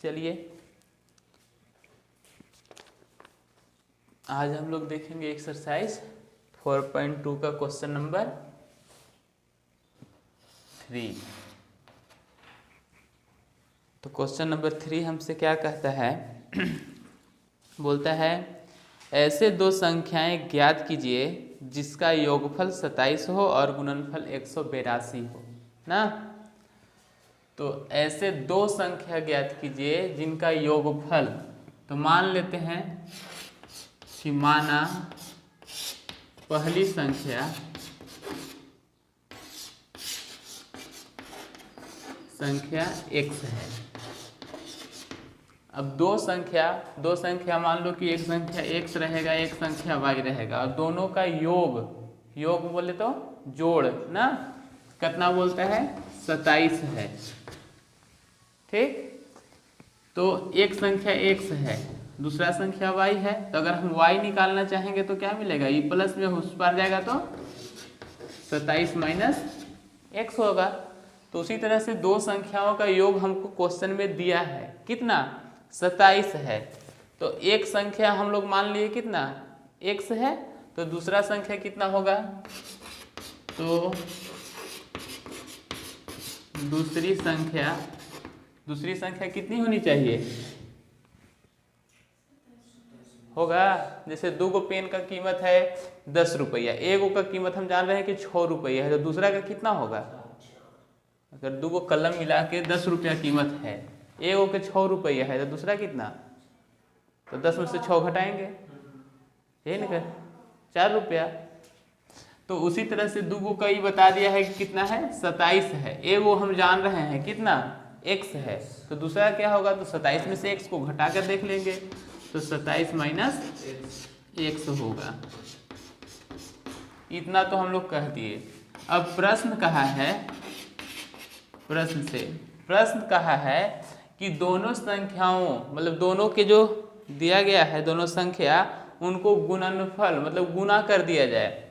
चलिए आज हम लोग देखेंगे एक्सरसाइज 4.2 का क्वेश्चन नंबर 3। तो क्वेश्चन नंबर 3 हमसे क्या कहता है बोलता है ऐसे दो संख्याएं ज्ञात कीजिए जिसका योगफल 27 हो और गुणनफल 182 हो ना। तो ऐसे दो संख्या ज्ञात कीजिए जिनका योगफल, तो मान लेते हैं कि माना पहली संख्या x है। अब दो संख्या मान लो कि एक संख्या x रहेगा, एक संख्या y रहेगा, और दोनों का योग बोले तो जोड़ ना कितना बोलता है 27 है। ठीक, तो एक संख्या x है, दूसरा संख्या y है, तो अगर हम y निकालना चाहेंगे तो क्या मिलेगा, ये प्लस में उस पार जाएगा तो 27 माइनस x होगा। तो उसी तरह से दो संख्याओं का योग हमको क्वेश्चन में दिया है कितना 27 है। तो एक संख्या हम लोग मान लिए कितना x है, तो दूसरा संख्या कितना होगा, तो दूसरी संख्या कितनी होनी चाहिए होगा। जैसे 2 गो पेन का कीमत है 10 रुपया, एक का कीमत हम जान रहे हैं कि 6 रुपया है, तो दूसरा का कितना होगा। अगर 2 गो कलम मिला के 10 रुपया कीमत है, एक के 6 रुपया है, तो दूसरा कितना, तो 10 में से 6 घटाएंगे, यही ना 4 रुपया। तो उसी तरह से 2 गो का ही बता दिया है कि कितना है 27 है, एक वो हम जान रहे हैं कितना x है, तो दूसरा क्या होगा, तो 27 में से x को घटा कर देख लेंगे, तो 27 माइनस x होगा। इतना तो हम लोग कह दिए। अब प्रश्न कहा है कि दोनों संख्याओं मतलब दोनों के जो दिया गया है दोनों संख्या उनको गुणनफल मतलब गुना कर दिया जाए,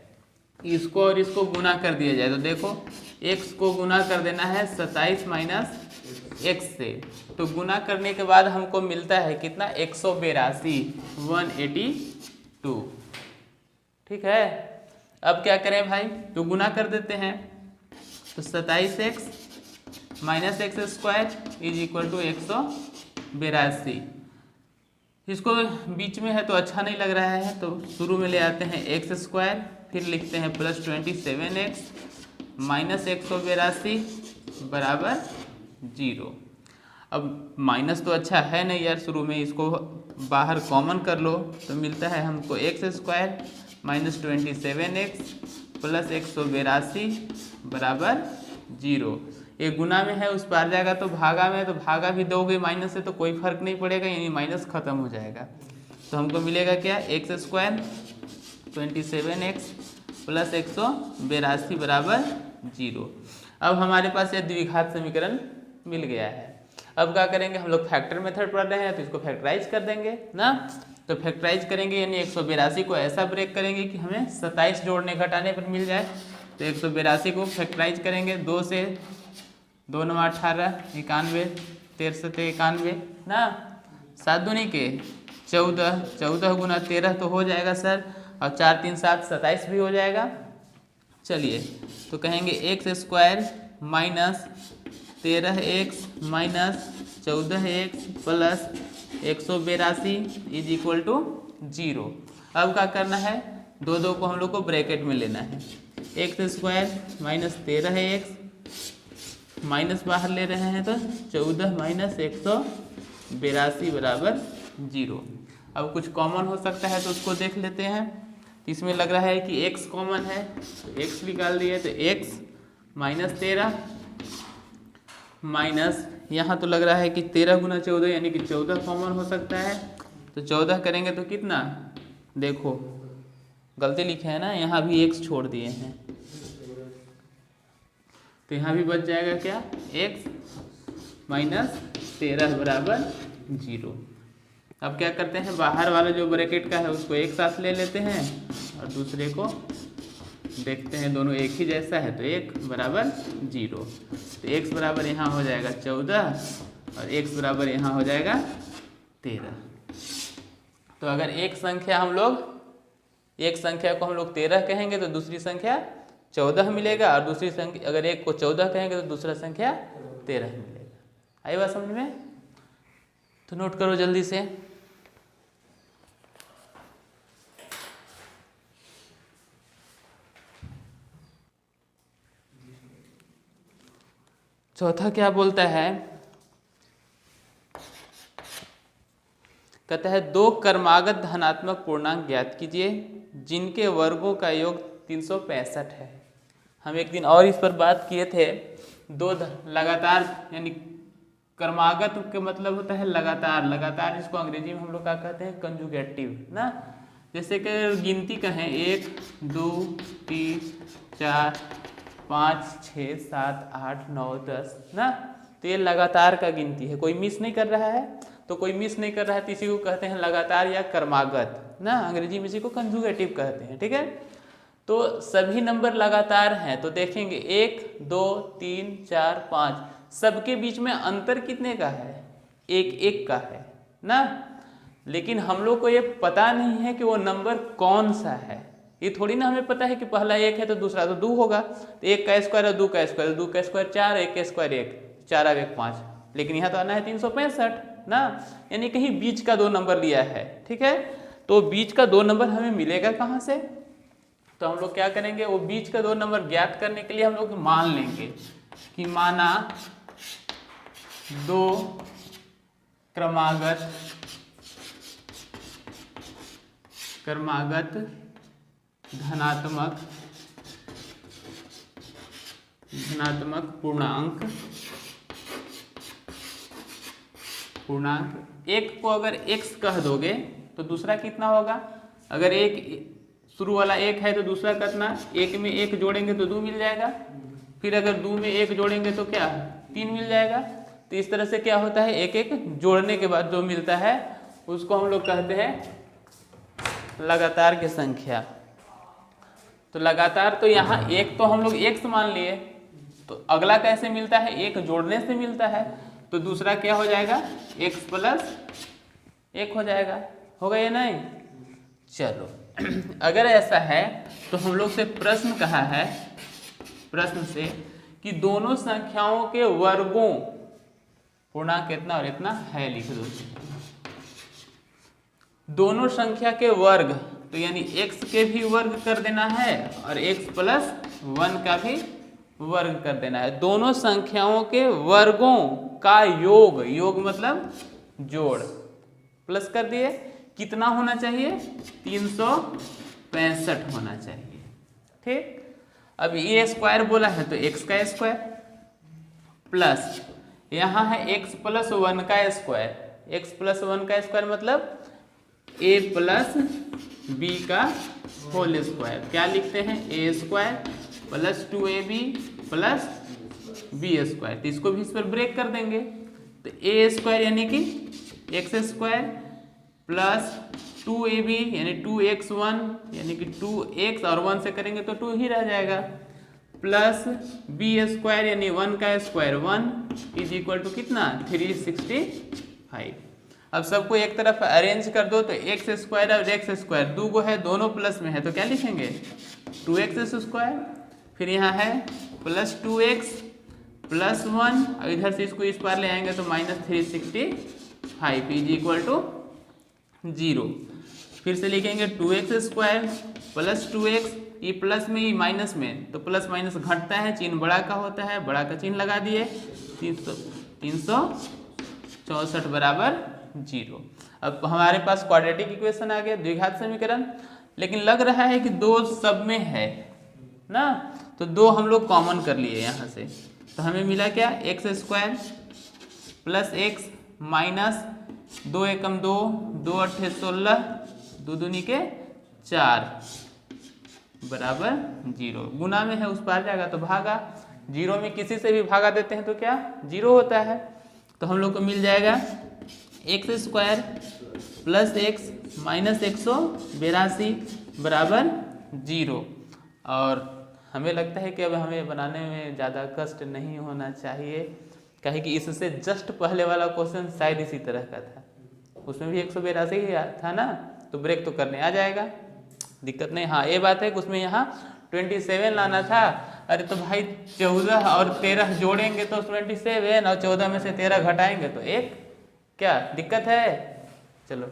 इसको और इसको गुना कर दिया जाए। तो देखो x को गुना कर देना है 27 माइनस x से, तो गुना करने के बाद हमको मिलता है कितना 182। ठीक है, अब क्या करें भाई, तो गुना कर देते हैं, तो 27x minus x square is equal to 182। इसको बीच में है तो अच्छा नहीं लग रहा है, तो शुरू में ले आते हैं x स्क्वायर, फिर लिखते हैं प्लस 27x माइनस 182 बराबर 0। अब माइनस तो अच्छा है नहीं यार, शुरू में इसको बाहर कॉमन कर लो तो मिलता है हमको x square minus 27x plus 182 बराबर 0। ये गुना में है उस पार जाएगा तो भागा में, तो भागा भी दोगे माइनस से तो कोई फर्क नहीं पड़ेगा, यानी माइनस खत्म हो जाएगा। तो हमको मिलेगा क्या x स्क्वायर 27x प्लस 182 बराबर 0। अब हमारे पास यह द्विघात समीकरण मिल गया है। अब क्या करेंगे, हम लोग फैक्टर मेथड पढ़ रहे हैं तो इसको फैक्टराइज कर देंगे ना। तो फैक्टराइज करेंगे यानी 182 को ऐसा ब्रेक करेंगे कि हमें 27 जोड़ने घटाने पर मिल जाए। तो 182 को फैक्टराइज करेंगे 2 से, 2 9 18 91 13 से 91 ना, 7 दूनी के 14, 14 गुना 13 तो हो जाएगा सर, और 4 3 7 27 भी हो जाएगा। चलिए तो कहेंगे x square minus 13x minus 14x plus 182 is equal to 0। अब क्या करना है, 2 को हम लोग को ब्रैकेट में लेना है, x square minus 13x minus बाहर ले रहे हैं तो 14 माइनस 182 बराबर 0। अब कुछ कॉमन हो सकता है तो उसको देख लेते हैं। इसमें लग रहा है कि x कॉमन है तो x निकाल दिए, तो x माइनस 13 माइनस यहाँ तो लग रहा है कि 13 गुना 14 यानी कि 14 कॉमन हो सकता है। तो 14 करेंगे तो कितना, देखो गलती लिखे है ना, यहाँ भी x छोड़ दिए हैं, तो यहाँ भी बच जाएगा क्या x माइनस 13 बराबर 0। अब क्या करते हैं, बाहर वाला जो ब्रैकेट का है उसको एक साथ ले लेते हैं और दूसरे को देखते हैं, दोनों एक ही जैसा है तो 1 बराबर 0। तो x बराबर यहाँ हो जाएगा 14 और x बराबर यहाँ हो जाएगा 13। तो अगर एक संख्या को हम लोग 13 कहेंगे तो दूसरी संख्या 14 मिलेगा, और दूसरी संख्या अगर एक को 14 कहेंगे तो दूसरा संख्या 13 मिलेगा। आई बात समझ में? तो नोट करो जल्दी से। चौथा क्या बोलता है? कहता है 2 क्रमागत धनात्मक पूर्णांक ज्ञात कीजिए जिनके वर्गों का योग 365 है। हम एक दिन और इस पर बात किए थे। दो लगातार, यानी क्रमागत का मतलब होता है लगातार। लगातार जिसको अंग्रेजी में हम लोग क्या कहते हैं? कंजुगेटिव ना। जैसे कि गिनती कहें 1 2 3 4 5 6 7 8 9 10 ना, तो ये लगातार का गिनती है। कोई मिस नहीं कर रहा है, तो कोई मिस नहीं कर रहा है तो इसी को कहते हैं लगातार या क्रमागत ना। अंग्रेजी में इसी को कंजुगेटिव कहते हैं। ठीक है, तो सभी नंबर लगातार हैं। तो देखेंगे 1 2 3 4 5 सबके बीच में अंतर कितने का है? 1 1 का है ना। लेकिन हम लोग को ये पता नहीं है कि वो नंबर कौन सा है। ये थोड़ी ना हमें पता है कि पहला 1 है तो दूसरा तो 2 होगा। तो 1 का स्क्वायर और 2 का स्क्वायर, 2 का स्क्वायर 4, 1 का स्क्वायर 1, 4 और 1 5। लेकिन यहाँ तो आना है 365 ना, यानी कहीं बीच का 2 नंबर लिया है। ठीक है, तो बीच का 2 नंबर हमें मिलेगा कहाँ से? तो हम लोग क्या करेंगे, वो बीच का 2 नंबर ज्ञात करने के लिए हम लोग मान लेंगे कि माना 2 क्रमागत धनात्मक पूर्णांक एक को अगर x कह दोगे तो दूसरा कितना होगा? अगर एक शुरू वाला 1 है तो दूसरा कितना? 1 में 1 जोड़ेंगे तो 2 मिल जाएगा। फिर अगर 2 में 1 जोड़ेंगे तो क्या? 3 मिल जाएगा। तो इस तरह से क्या होता है, एक एक जोड़ने के बाद जो मिलता है उसको हम लोग कहते हैं लगातार की संख्या। तो लगातार तो यहाँ 1 तो हम लोग x मान लिए, तो अगला कैसे मिलता है? 1 जोड़ने से मिलता है। तो दूसरा क्या हो जाएगा? x प्लस 1 हो जाएगा। होगा या नहीं? चलो, अगर ऐसा है तो हम लोग से प्रश्न कहा है, प्रश्न से कि दोनों संख्याओं के वर्गों, पूर्णांक इतना और इतना है लिख दो। दोनों संख्या के वर्ग, तो यानी x के भी वर्ग कर देना है और x प्लस 1 का भी वर्ग कर देना है। दोनों संख्याओं के वर्गों का योग, योग मतलब जोड़, प्लस कर दिए। कितना होना चाहिए? 365 होना चाहिए। ठीक, अब ये स्क्वायर बोला है तो x का स्क्वायर प्लस यहाँ है x प्लस 1 का स्क्वायर। x प्लस 1 का स्क्वायर मतलब a प्लस b का होल स्क्वायर। क्या लिखते हैं? a square plus 2ab plus b square. तो इसको भी इस पर ब्रेक कर देंगे। तो a स्क्वायर यानी कि x स्क्वायर प्लस 2ab यानी 2x1 यानी कि 2x और 1 से करेंगे तो 2 ही रह जाएगा, प्लस b स्क्वायर यानी 1 का स्क्वायर 1 इज इक्वल टू कितना? 365। अब सबको एक तरफ अरेंज कर दो तो x स्क्वायर और x स्क्वायर दो गो है, दोनों प्लस में है तो क्या लिखेंगे? 2x square. फिर यहाँ है प्लस 2x प्लस 1 और इधर से इसको इस पार ले आएंगे तो माइनस 365 इज इक्वल टू 0। फिर से लिखेंगे 2x स्क्वायर प्लस 2x, ये प्लस में ये माइनस में, तो प्लस माइनस घटता है, चिन्ह बड़ा का होता है, बड़ा का चिन्ह लगा दिए। 364 बराबर 0। अब हमारे पास क्वाड्रेटिक इक्वेशन आ गया, द्विघात समीकरण। लेकिन लग रहा है कि 2 सब में है ना, तो 2 हम लोग कॉमन कर लिए यहाँ से। तो हमें मिला क्या? x square plus x minus 2 एकम 2, 2 अट्ठे 16, 2 दूनी के 4 बराबर 0। गुना में है उस पार जाएगा तो भागा, 0 में किसी से भी भागा देते हैं तो क्या? 0 होता है। तो हम लोग को मिल जाएगा x square plus x minus 182 बराबर 0। और हमें लगता है कि अब हमें बनाने में ज़्यादा कष्ट नहीं होना चाहिए, कहे कि इससे जस्ट पहले वाला क्वेश्चन शायद इसी तरह का था, उसमें भी 182 ही था ना, तो ब्रेक तो करने आ जाएगा, दिक्कत नहीं। हाँ ये बात है कि उसमें यहाँ 27 लाना था। अरे तो भाई 14 और 13 जोड़ेंगे तो 27 और 14 में से 13 घटाएंगे तो 1, क्या दिक्कत है? चलो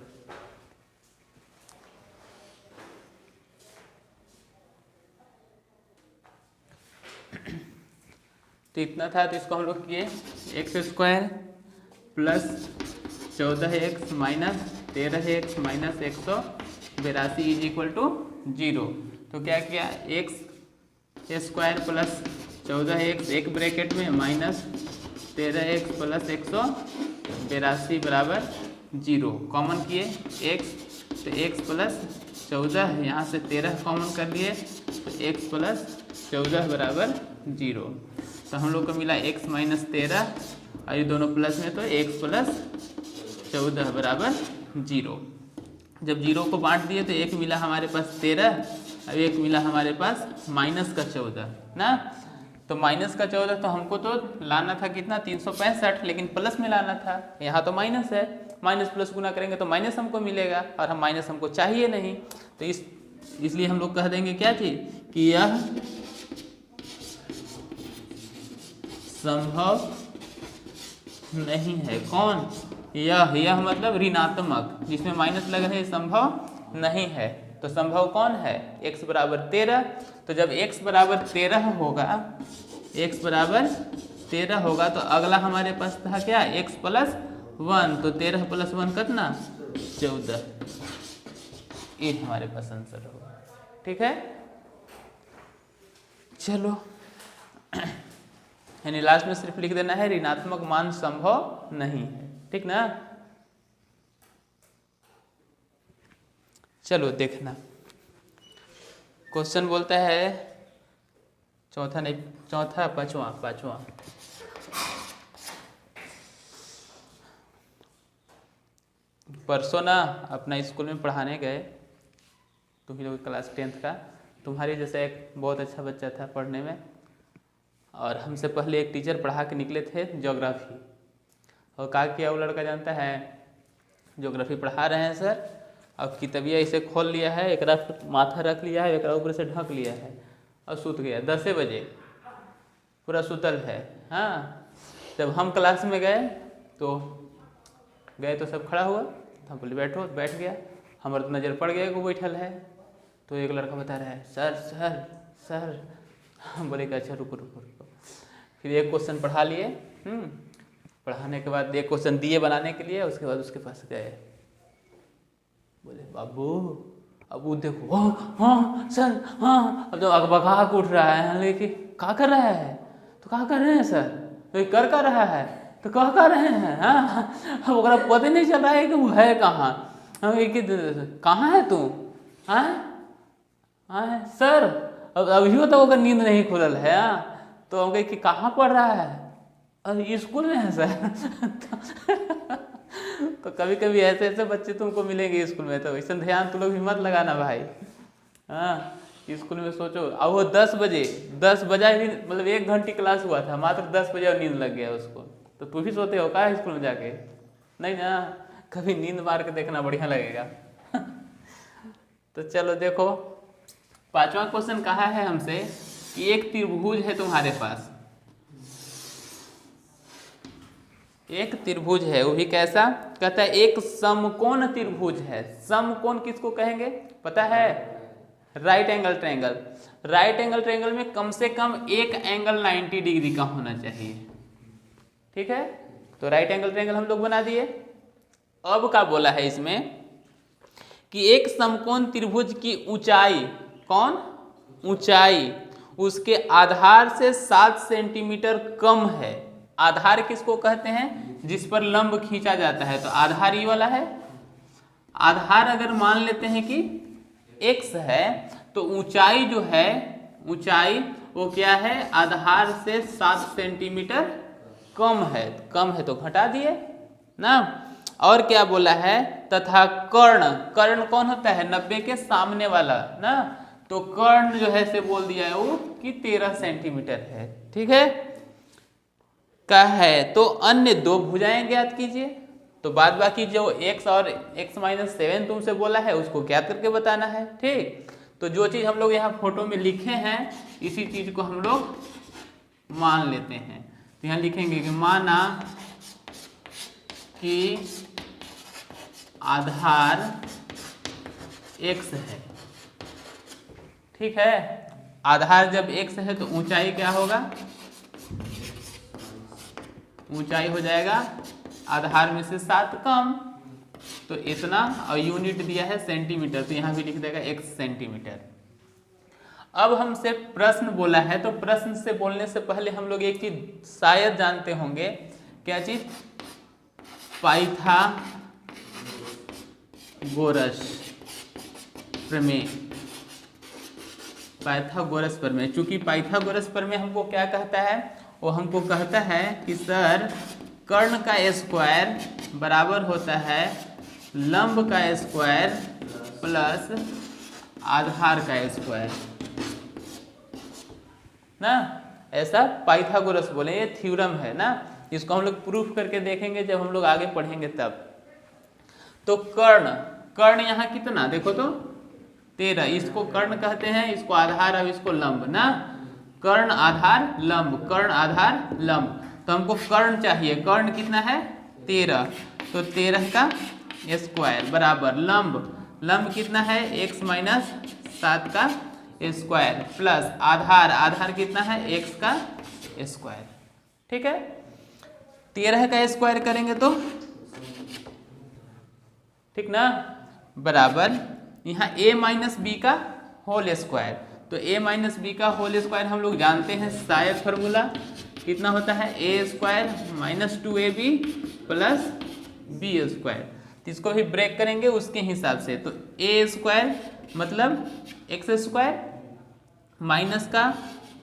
तो इतना था, तो इसको हम लोग किए x² plus 14x minus 13x minus 182 is equal to 0। तो क्या किया, x² प्लस 14x एक ब्रैकेट में माइनस 13x प्लस 182 बराबर 0 कॉमन किए x, तो x प्लस 14 यहाँ से 13 कॉमन कर लिए तो x प्लस 14 बराबर 0। तो हम लोग को मिला x माइनस 13 और ये दोनों प्लस में तो x प्लस 14 बराबर 0। जब 0 को बांट दिए तो एक मिला हमारे पास 13 और एक मिला हमारे पास माइनस का 14 ना। तो माइनस का 14 तो हमको तो लाना था कितना 365, लेकिन प्लस में लाना था, यहाँ तो माइनस है, माइनस प्लस गुना करेंगे तो माइनस हमको मिलेगा और हम माइनस हमको चाहिए नहीं, तो इसलिए हम लोग कह देंगे क्या चीज कि यह संभव नहीं है। कौन? यह मतलब ऋणात्मक, जिसमें माइनस लगा है, संभव नहीं है। तो संभव कौन है? x बराबर 13। तो जब x बराबर 13 होगा, x बराबर 13 होगा तो अगला हमारे पास था क्या, x प्लस 1, तो 13 प्लस 1 कितना 14, ये हमारे पास आंसर होगा। ठीक है, चलो यानी लास्ट में सिर्फ लिख देना है ऋणात्मक मान संभव नहीं है, ठीक ना। चलो देखना, क्वेश्चन बोलता है पांचवा परसों ना अपना स्कूल में पढ़ाने गए, तुम लोग क्लास 10th का, तुम्हारे जैसा एक बहुत अच्छा बच्चा था पढ़ने में, और हमसे पहले एक टीचर पढ़ा के निकले थे ज्योग्राफी, और कहा किया वो लड़का जानता है ज्योग्राफी पढ़ा रहे हैं सर, अब किताबिया इसे खोल लिया है, एक माथा रख लिया है, एक ऊपर से ढक लिया है और सूत गया 10 बजे पूरा सुतल है। हाँ, जब हम क्लास में गए तो सब खड़ा हुआ, हम बोले बैठो, बैठ गया, हमारे तो नज़र पड़ गया कि वो बैठल है, तो एक लड़का बता रहा है सर सर सर, हम बोले कि अच्छा रुको, फिर एक क्वेश्चन पढ़ा लिए, पढ़ाने के बाद एक क्वेश्चन दिए बनाने के लिए, उसके बाद उसके पास गए, बोले बाबू अब वो देखो, हाँ सर हाँ, अब तो अगबगाहट उठ रहा है, लेकिन क्या कर रहा है, तो क्या कर रहे हैं सर, तो कर रहा है, तो क्या कर रहे हैं, हाँ अब ओकरा पता नहीं चल रहा है कि वो है कहाँ, कहाँ है तू, हाँ सर अब अभी तो ओकर नींद नहीं खुलल है, तो हम कहे कि कहाँ पढ़ रहा है, अरे स्कूल में है सर। तो कभी कभी ऐसे बच्चे तुमको मिलेंगे स्कूल में, तो ऐसा ध्यान तुम लोग भी मत लगाना भाई। हाँ, स्कूल में सोचो, अब वो 10 बजा भी, मतलब 1 घंटे क्लास हुआ था, मात्र 10 बजे और नींद लग गया उसको, तो तू भी सोते हो क्या स्कूल में जाके? नहीं ना, कभी नींद मार के देखना, बढ़िया लगेगा। तो चलो देखो, 5वां क्वेश्चन कहा है हमसे कि एक त्रिभुज है तुम्हारे पास, एक त्रिभुज है, वो भी कैसा, कहता है एक समकोण त्रिभुज है। समकोण किसको कहेंगे पता है? Right angle triangle. Right angle triangle में कम से कम एक एंगल 90 डिग्री का होना चाहिए, ठीक है। तो राइट एंगल ट्रायंगल हम लोग बना दिए। अब क्या बोला है इसमें कि एक समकोण त्रिभुज की ऊंचाई, कौन ऊंचाई, उसके आधार से 7 सेंटीमीटर कम है। आधार किसको कहते हैं? जिस पर लंब खींचा जाता है, तो आधार ये वाला है। आधार अगर मान लेते हैं कि x है, तो ऊंचाई जो है, ऊंचाई वो क्या है, आधार से 7 सेंटीमीटर कम है। कम है तो घटा दिए ना। और क्या बोला है, तथा कर्ण, कर्ण कौन होता है, 90 के सामने वाला ना, तो कर्ण जो है से बोल दिया है वो कि 13 सेंटीमीटर है, ठीक है। का है तो अन्य दो भुजाएं ज्ञात कीजिए। तो बाद बाकी जो x और x माइनस 7 तुमसे बोला है उसको ज्ञात करके बताना है। ठीक, तो जो चीज़ हम लोग यहाँ फोटो में लिखे हैं इसी चीज को हम लोग मान लेते हैं। तो यहाँ लिखेंगे कि माना कि आधार x है। ठीक है, आधार जब x है तो ऊंचाई क्या होगा, ऊंचाई हो जाएगा आधार में से 7 कम, तो इतना, और यूनिट दिया है सेंटीमीटर, तो यहाँ भी लिख देगा x सेंटीमीटर। अब हमसे प्रश्न बोला है तो प्रश्न से बोलने से पहले हम लोग एक चीज शायद जानते होंगे, क्या चीज, पाइथागोरस प्रमेय। पाइथागोरस प्रमेय, चूंकि पाइथागोरस प्रमेय हमको क्या कहता है, वो हमको कहता है कि सर कर्ण का स्क्वायर बराबर होता है लंब का स्क्वायर प्लस आधार का स्क्वायर ना, ऐसा पाइथागोरस बोले, ये थ्योरम है ना, इसको हम लोग प्रूफ करके देखेंगे जब हम लोग आगे पढ़ेंगे तब। तो कर्ण, कर्ण यहाँ कितना देखो तो 13, इसको कर्ण कहते हैं, इसको आधार और इसको लंब ना, कर्ण आधार लंब, कर्ण आधार लंब। तो हमको कर्ण चाहिए, कर्ण कितना है 13, तो 13 का स्क्वायर बराबर लंब, लंब कितना है x माइनस 7 का स्क्वायर प्लस आधार, आधार कितना है x का स्क्वायर। ठीक है, 13 का स्क्वायर करेंगे तो ठीक ना, बराबर यहाँ a माइनस बी का होल स्क्वायर, तो a माइनस बी का होल स्क्वायर हम लोग जानते हैं शायद फॉर्मूला कितना होता है, a square minus 2ab plus b square. तो इसको भी ब्रेक करेंगे उसके हिसाब से, तो a स्क्वायर मतलब x स्क्वायर माइनस का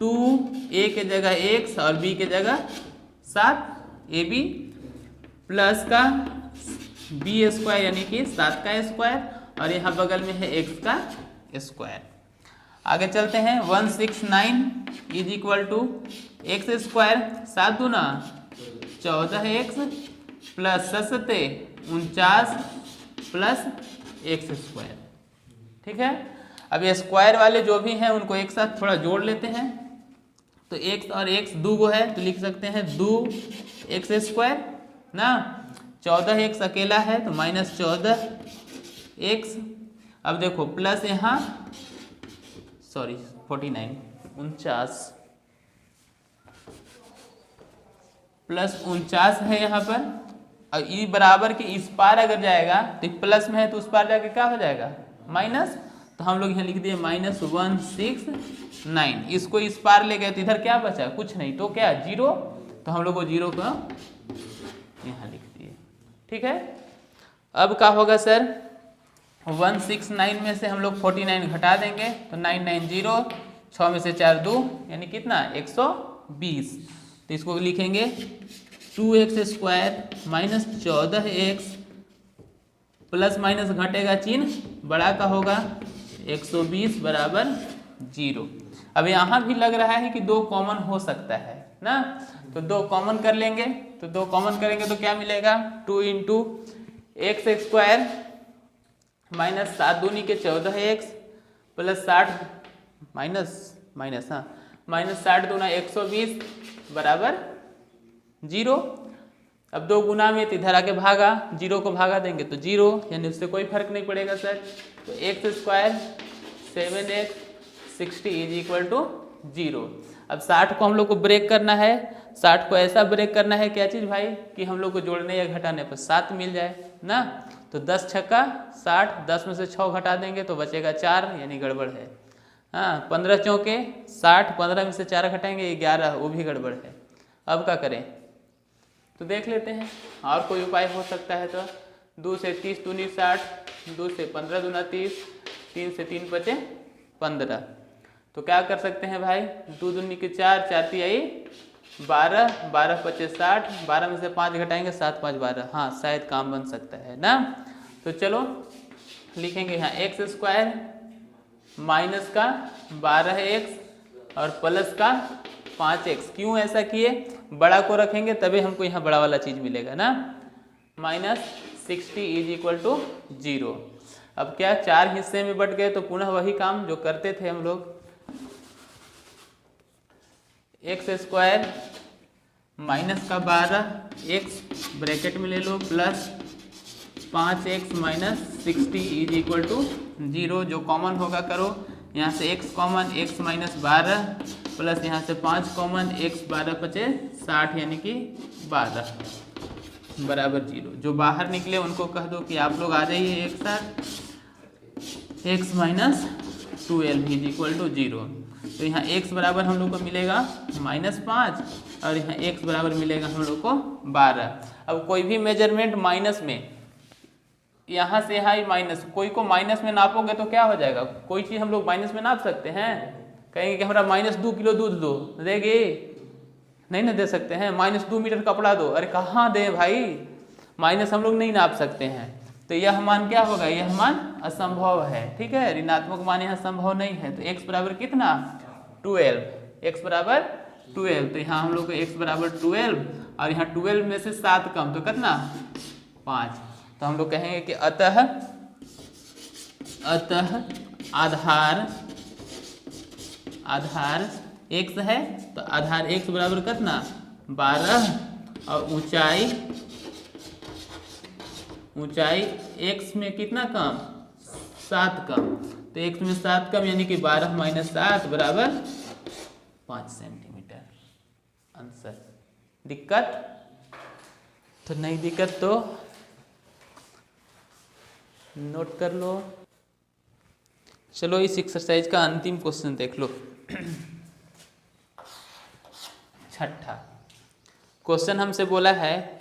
2a के जगह x और b के जगह 7ab प्लस का b स्क्वायर यानी कि 7 का स्क्वायर, और यहाँ बगल में है x का स्क्वायर। आगे चलते हैं, 169 is equal to x square 7 दूना 14x plus 7 49 plus x square. ठीक है, अब ये स्क्वायर वाले जो भी हैं उनको एक साथ थोड़ा जोड़ लेते हैं, तो x और x दो गो है तो लिख सकते हैं 2x स्क्वायर ना, 14x अकेला है तो माइनस 14x। अब देखो प्लस यहाँ सॉरी 49 प्लस 49 है यहाँ पर, और ई बराबर के इस पार अगर जाएगा तो प्लस में है तो उस पार जाके क्या हो जाएगा माइनस, तो हम लोग यहाँ लिख दिए माइनस 169। इसको इस पार ले गए तो इधर क्या बचा, कुछ नहीं, तो क्या 0, तो हम लोग को 0 को यहाँ लिख दिए। ठीक है, अब क्या होगा सर, 169 में से हम लोग 49 घटा देंगे तो 990, 6 में से 4 2 यानी कितना 120, तो इसको लिखेंगे 2x square minus 14x plus minus घटेगा चिन्ह बड़ा का होगा 120 बराबर 0। अब यहाँ भी लग रहा है कि 2 कॉमन हो सकता है ना, तो 2 कॉमन कर लेंगे, तो 2 कॉमन करेंगे तो क्या मिलेगा 2 इंटू एक्स स्क्वायर माइनस 7 दूनी के 14x प्लस 60 माइनस हाँ माइनस 60 दूना 120 बराबर 0। अब 2 गुना में तो इधर आके भागा, 0 को भागा देंगे तो 0, यानी उससे कोई फर्क नहीं पड़ेगा सर। तो x square 7x 60 is equal to 0। अब 60 को हम लोग को ब्रेक करना है, 60 को ऐसा ब्रेक करना है क्या चीज़ भाई कि हम लोग को जोड़ने या घटाने पर 7 मिल जाए ना, तो 10 छक्का 60, 10 में से 6 घटा देंगे तो बचेगा 4, यानी गड़बड़ है। हाँ 15 चौके 60, 15 में से 4 घटाएंगे 11, वो भी गड़बड़ है। अब क्या करें, तो देख लेते हैं और कोई उपाय हो सकता है। तो 2 से 30 दूनी 60, 2 से 15 दूना 30, 3 से 3 बचे 15। तो क्या कर सकते हैं भाई, 2 दूनी के 4, 4 तिहाई 12, 12 पचे 60, 12 में से 5 घटाएंगे 7 5 12, हाँ शायद काम बन सकता है ना। तो चलो लिखेंगे यहाँ एक्स स्क्वायर माइनस का 12x और प्लस का 5x। क्यों ऐसा किए? बड़ा को रखेंगे तभी हमको यहाँ बड़ा वाला चीज मिलेगा ना। -60 इज इक्वल टू 0। अब क्या 4 हिस्से में बट गए तो पुनः वही काम जो करते थे हम लोग, x² माइनस का 12x ब्रैकेट में ले लो plus 5x minus 60 is equal to 0। जो कॉमन होगा करो, यहाँ से x common, x minus 12 plus यहाँ से 5 कॉमन, x 12 पचे 60 यानी कि 12 बराबर 0। जो बाहर निकले उनको कह दो कि आप लोग आ जाइए एक साथ। x minus 12 is equal to 0। तो यहाँ x बराबर हम लोग को मिलेगा -5 और यहाँ x बराबर मिलेगा हम लोग को 12। अब कोई भी मेजरमेंट माइनस में, यहाँ से यहाँ ही माइनस, कोई को माइनस में नापोगे तो क्या हो जाएगा? कोई चीज़ हम लोग माइनस में नाप सकते हैं? कहेंगे कि हमारा -2 किलो दूध दो, देंगे? नहीं ना दे सकते हैं। -2 मीटर कपड़ा दो, अरे कहाँ दें भाई, माइनस हम लोग नहीं नाप सकते हैं। तो यह मान क्या होगा? यह मान असंभव है, ठीक है, ऋणात्मक मान यहाँ संभव नहीं है। तो x बराबर कितना? 12। x बराबर 12। तो यहाँ हम लोग को x बराबर 12 और यहाँ 12 में से 7 कम तो कितना? 5। तो हम लोग कहेंगे कि अतः आधार x है, तो आधार x बराबर कितना? 12 और ऊंचाई x में कितना कम? 7 कम। तो x में 7 कम यानी कि 12 माइनस 7 बराबर 5 सेंटीमीटर। आंसर। दिक्कत तो नहीं, दिक्कत तो नोट कर लो। चलो इस एक्सरसाइज का अंतिम क्वेश्चन देख लो। छठा क्वेश्चन हमसे बोला है,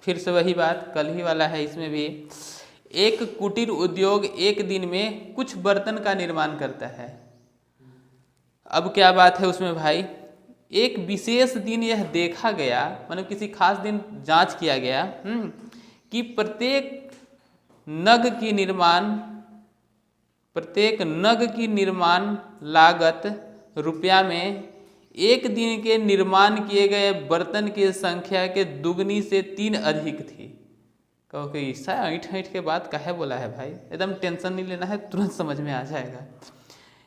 फिर से वही बात, कल ही वाला है, इसमें भी एक कुटीर उद्योग एक दिन में कुछ बर्तन का निर्माण करता है। अब क्या बात है उसमें भाई, एक विशेष दिन यह देखा गया, मतलब किसी खास दिन जांच किया गया कि प्रत्येक नग की निर्माण लागत रुपया में एक दिन के निर्माण किए गए बर्तन की संख्या के दुगनी से 3 अधिक थी। कहो कि ऐसा ऐठ के बात काहे बोला है भाई, एकदम टेंशन नहीं लेना है, तुरंत समझ में आ जाएगा।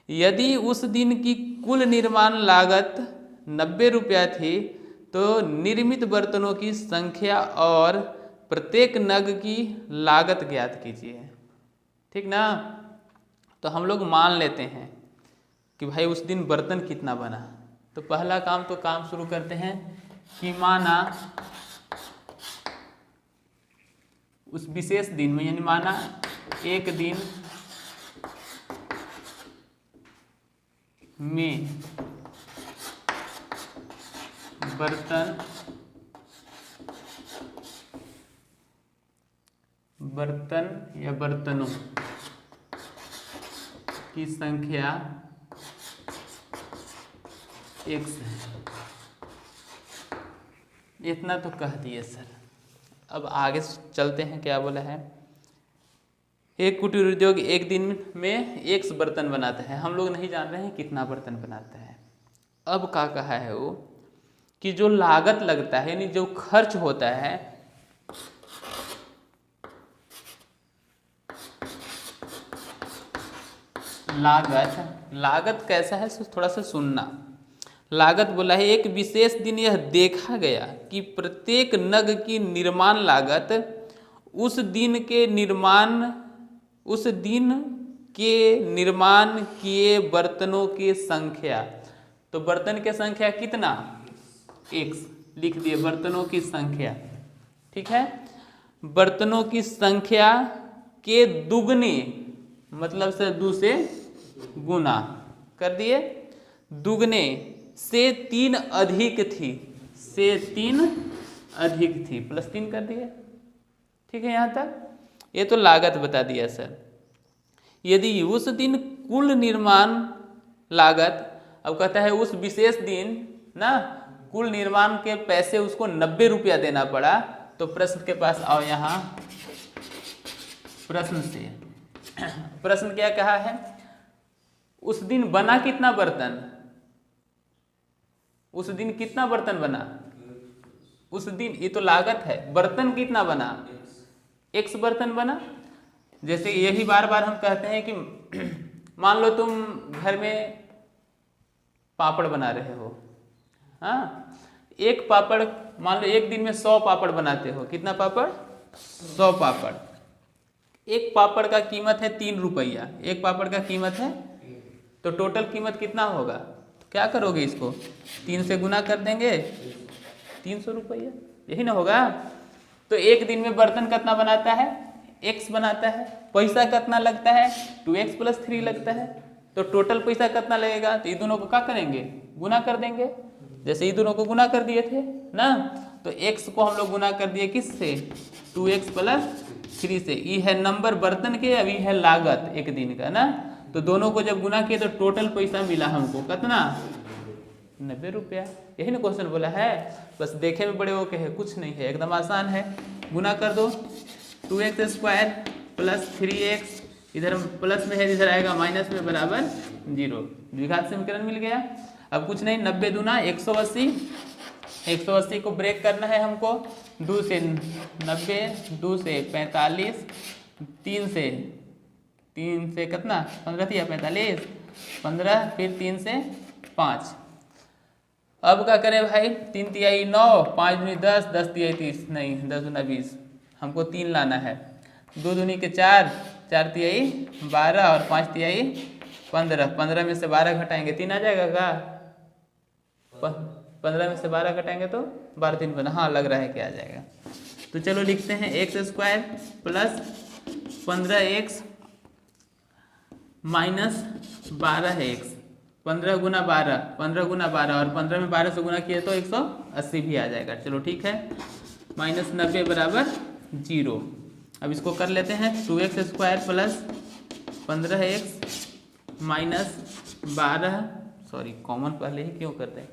यदि उस दिन की कुल निर्माण लागत 90 रुपया थी तो निर्मित बर्तनों की संख्या और प्रत्येक नग की लागत ज्ञात कीजिए। ठीक ना? तो हम लोग मान लेते हैं कि भाई उस दिन बर्तन कितना बना। तो पहला काम तो काम शुरू करते हैं कि माना उस विशेष दिन में, यानी माना एक दिन में बर्तन या बर्तनों की संख्या x है। इतना तो कह दिए सर। अब आगे चलते हैं, क्या बोला है, एक कुटीर उद्योग एक दिन में x बर्तन बनाता है। हम लोग नहीं जान रहे हैं कितना बर्तन बनाता है। अब क्या कहा है वो कि जो लागत लगता है, यानी जो खर्च होता है, लागत कैसा है थोड़ा सा सुनना। लागत बोला है एक विशेष दिन यह देखा गया कि प्रत्येक नग की निर्माण लागत उस दिन के निर्माण किए बर्तनों की संख्या। तो बर्तन की संख्या कितना? x लिख दिए, बर्तनों की संख्या, ठीक है, बर्तनों की संख्या के दुगने, मतलब से 2 से गुना कर दिए, दुगने से 3 अधिक थी, प्लस 3 कर दिए। ठीक है, यहाँ तक ये तो लागत बता दिया सर। यदि उस दिन कुल निर्माण लागत, अब कहता है उस विशेष दिन ना कुल निर्माण के पैसे उसको 90 रुपया देना पड़ा, तो प्रश्न के पास आओ। यहाँ प्रश्न क्या कहा है, उस दिन बना कितना बर्तन? उस दिन कितना बर्तन बना, उस दिन, ये तो लागत है, बर्तन कितना बना, x बर्तन बना। जैसे यही बार बार हम कहते हैं कि मान लो तुम घर में पापड़ बना रहे हो, हाँ, एक पापड़, मान लो एक दिन में 100 पापड़ बनाते हो, कितना पापड़, 100 पापड़। एक पापड़ का कीमत है 3 रुपया, एक पापड़ का कीमत है, तो टोटल कीमत कितना होगा, तो क्या करोगे, इसको 3 से गुना कर देंगे, 300 रुपया, यही ना होगा। तो एक दिन में बर्तन कितना बनाता है, x बनाता है, पैसा कितना लगता है, 2x + 3 लगता है, तो टोटल पैसा कितना लगेगा, तो ये दोनों को क्या करेंगे, गुना कर देंगे। जैसे ये दोनों को गुना कर दिए थे ना, तो x को हम लोग गुना कर दिए किससे, 2x + 3 से। ये है नंबर बर्तन के, अभी है लागत एक दिन का ना, तो दोनों को जब गुना किए तो टोटल पैसा मिला हमको कितना, 90 रुपया। यही ना क्वेश्चन बोला है, बस देखे में बड़े ओके है, कुछ नहीं है, एकदम आसान है। गुना कर दो, 2x² + 3x, इधर प्लस में है, इधर आएगा माइनस में, बराबर 0। द्विघात समीकरण मिल गया। अब कुछ नहीं, 90 दूना 180, 180 को ब्रेक करना है हमको, 2 से 90, 2 से 45, 3 से कितना, 15 या 45, 15, फिर 3 से 5। अब क्या करें भाई, 3 तिहाई 9, 5 दूनी 10, 10 तिहाई 30, नहीं 10 दूना 20, हमको 3 लाना है, 2 दूनी के 4, 4 तिहाई 12 और 5 तिहाई 15, 15 में से 12 घटाएंगे 3 आ जाएगा का, 15 में से 12 घटाएंगे तो 12 3 15, हाँ लग रहा है कि आ जाएगा। तो चलो लिखते हैं x² + 15x - 12x, 15 गुना 12, 15 गुना 12, और 15 में 12 से गुना किए तो 180 भी आ जाएगा। चलो ठीक है, -90 बराबर 0। अब इसको कर लेते हैं, 2x² + 15x - 12, सॉरी कॉमन पहले ही क्यों करते हैं,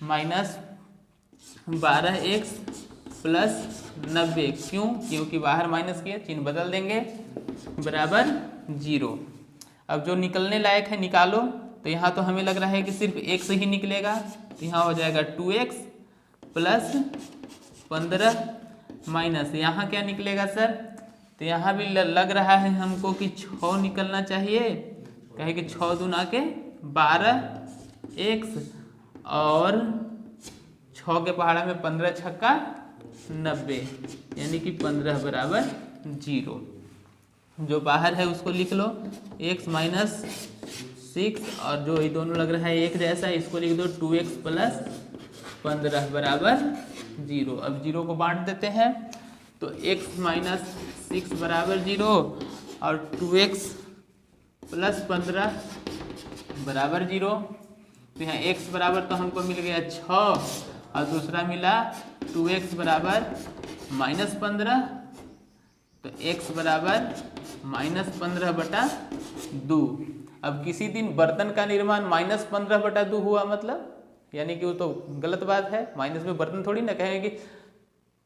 -12x + 90, क्यों, क्योंकि बाहर माइनस किए, चिन्ह बदल देंगे, बराबर 0। अब जो निकलने लायक है निकालो, तो यहाँ तो हमें लग रहा है कि सिर्फ x ही निकलेगा, तो यहाँ हो जाएगा 2x + 15 माइनस, यहाँ क्या निकलेगा सर, तो यहाँ भी लग रहा है हमको कि 6 निकलना चाहिए, कहे कि 6 दूना के 12x, और 6 के पहाड़ा में 15 छक्का 90, यानी कि 15 बराबर 0। जो बाहर है उसको लिख लो, x - 6, और जो ये दोनों लग रहा है एक जैसा, इसको लिख दो 2x + 15 बराबर 0। अब 0 को बांट देते हैं, तो x - 6 बराबर 0 और 2x + 15 बराबर 0। तो यहाँ x बराबर तो हमको मिल गया 6, और दूसरा मिला 2x बराबर -15, तो x बराबर -15/2। अब किसी दिन बर्तन का निर्माण -15/2 हुआ, मतलब यानी कि वो तो गलत बात है, माइनस में बर्तन थोड़ी ना कहेंगे कि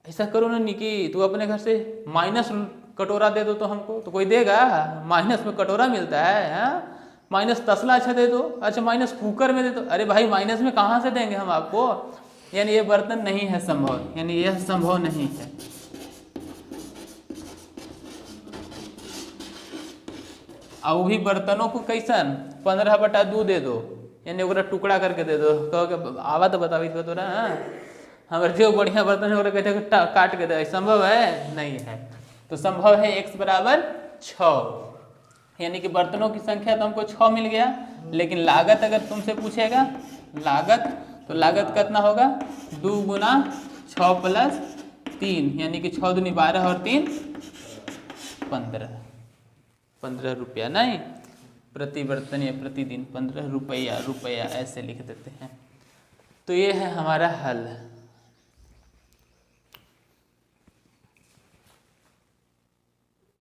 ऐसा करो ना निकी, तू अपने घर से माइनस कटोरा दे दो तो हमको, तो कोई देगा, माइनस में कटोरा मिलता है, हाँ, माइनस तसला अच्छा दे दो, अच्छा माइनस कुकर में दे दो, अरे भाई माइनस में कहाँ से देंगे हम आपको, यानी ये बर्तन नहीं है संभव, यानी यह संभव नहीं है। और वो भी बर्तनों को कैसन 15/2 दे दो, यानी ओकरा टुकड़ा करके दे दो, कहो कि आवा तो बतावी तो ना, हमारे जो बढ़िया बर्तन है कहते हैं काट के दे, संभव है, नहीं है। तो संभव है x बराबर 6, यानी कि बर्तनों की संख्या तो हमको 6 मिल गया, लेकिन लागत अगर तुमसे पूछेगा लागत, तो लागत कितना होगा, 2 गुना 6 + 3, यानी कि 6 दूनी 12 और 3 15 रुपया, नहीं प्रति बर्तन या प्रतिदिन 15 रुपया, रुपया ऐसे लिख देते हैं। तो ये है हमारा हल।